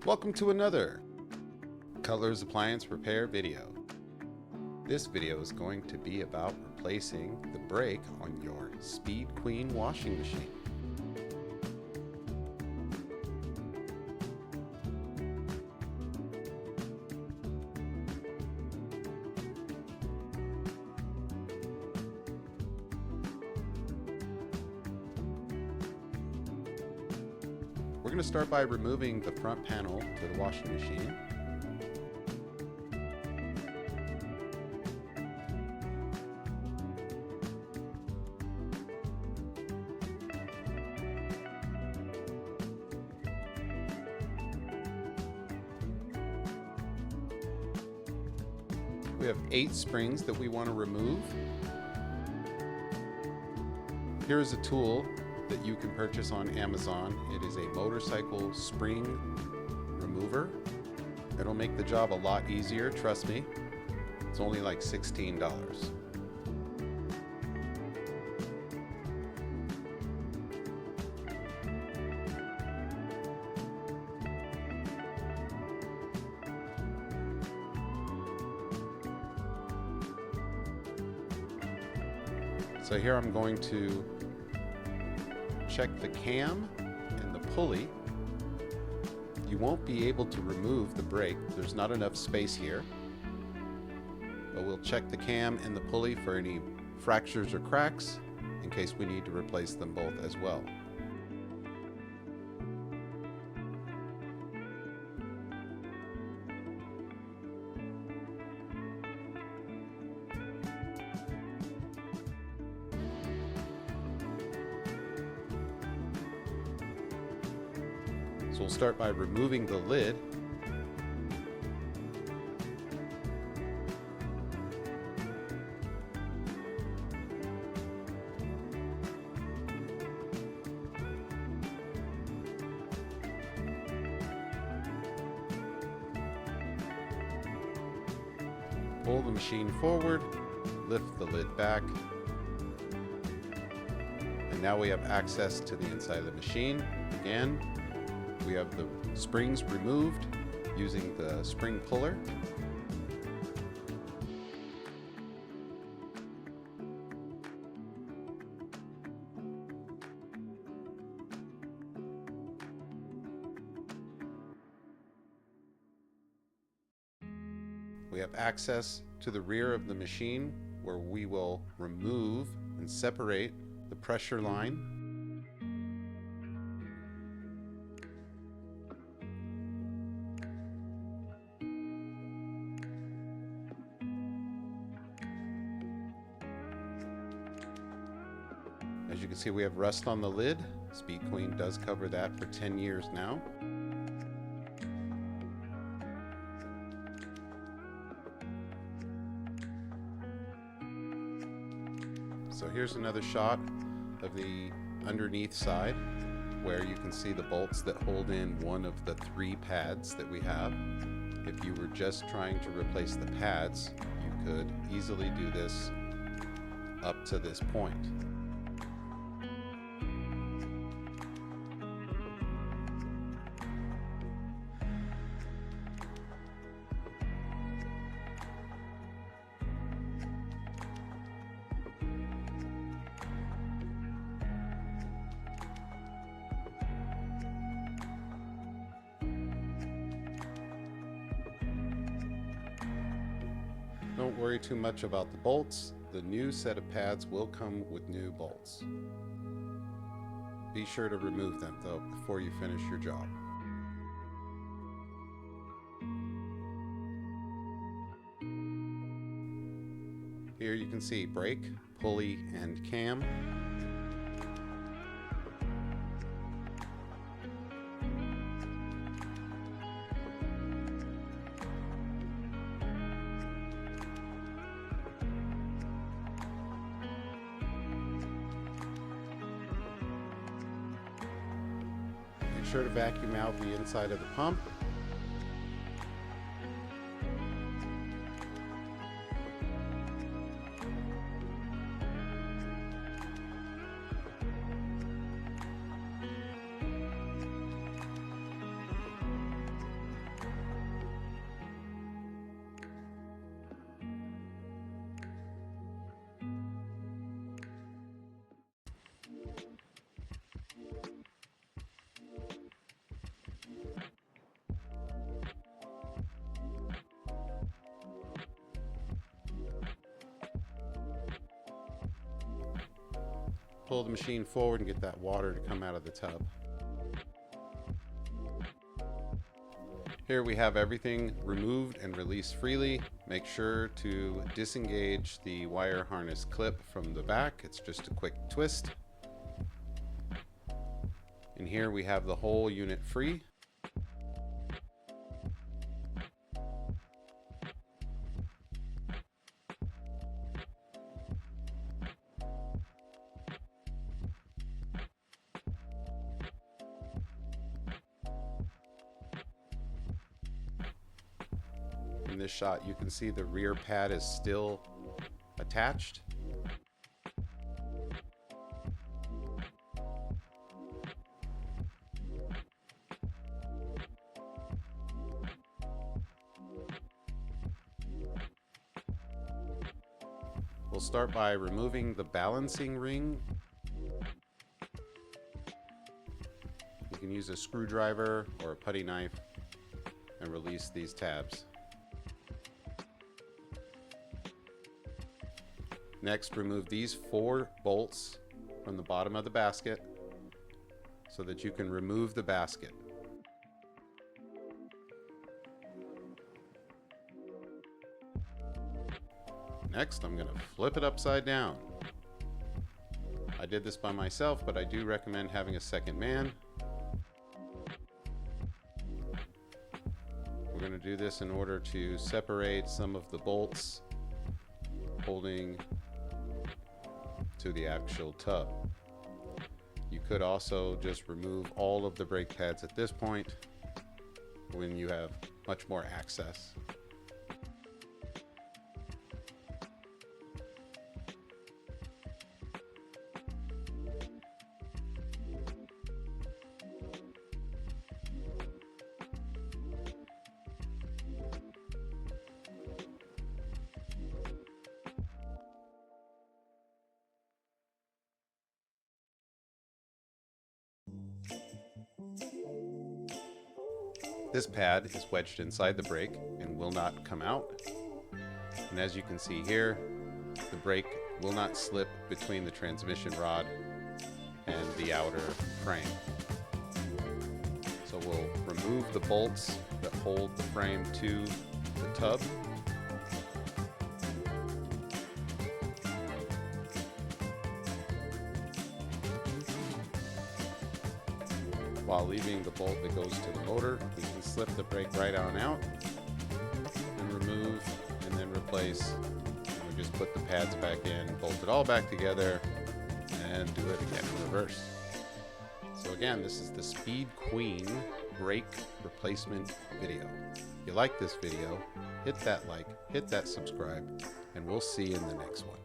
Welcome to another Colors Appliance Repair video. This video is going to be about replacing the brake on your SpeedQueen washing machine. We're going to start by removing the front panel to the washing machine. We have 8 springs that we want to remove. Here's a tool that you can purchase on Amazon. It is a motorcycle spring remover. It'll make the job a lot easier, trust me. It's only like $16. So here I'm going to check the cam and the pulley. You won't be able to remove the brake. There's not enough space here. But we'll check the cam and the pulley for any fractures or cracks in case we need to replace them both as well. So we'll start by removing the lid. Pull the machine forward, lift the lid back, and now we have access to the inside of the machine. Again, we have the springs removed using the spring puller. We have access to the rear of the machine where we will remove and separate the pressure line. As you can see, we have rust on the lid. SpeedQueen does cover that for 10 years now. So here's another shot of the underneath side where you can see the bolts that hold in one of the 3 pads that we have. If you were just trying to replace the pads, you could easily do this up to this point. Don't worry too much about the bolts. The new set of pads will come with new bolts. Be sure to remove them though before you finish your job. Here you can see brake, pulley, and cam. Make sure to vacuum out the inside of the pump. pull the machine forward and get that water to come out of the tub. Here we have everything removed and released freely. Make sure to disengage the wire harness clip from the back. It's just a quick twist. And here we have the whole unit free. In this shot, you can see the rear pad is still attached. We'll start by removing the balancing ring. You can use a screwdriver or a putty knife and release these tabs. Next, remove these 4 bolts from the bottom of the basket so that you can remove the basket. Next, I'm going to flip it upside down. I did this by myself, but I do recommend having a second man. We're going to do this in order to separate some of the bolts holding to the actual tub. You could also just remove all of the brake pads at this point when you have much more access. This pad is wedged inside the brake and will not come out. And as you can see here, the brake will not slip between the transmission rod and the outer frame. So we'll remove the bolts that hold the frame to the tub. While leaving the bolt that goes to the motor, we can slip the brake right on out and remove and then replace. And we just put the pads back in, bolt it all back together, and do it again in reverse. So again, this is the SpeedQueen brake replacement video. If you like this video, hit that like, hit that subscribe, and we'll see you in the next one.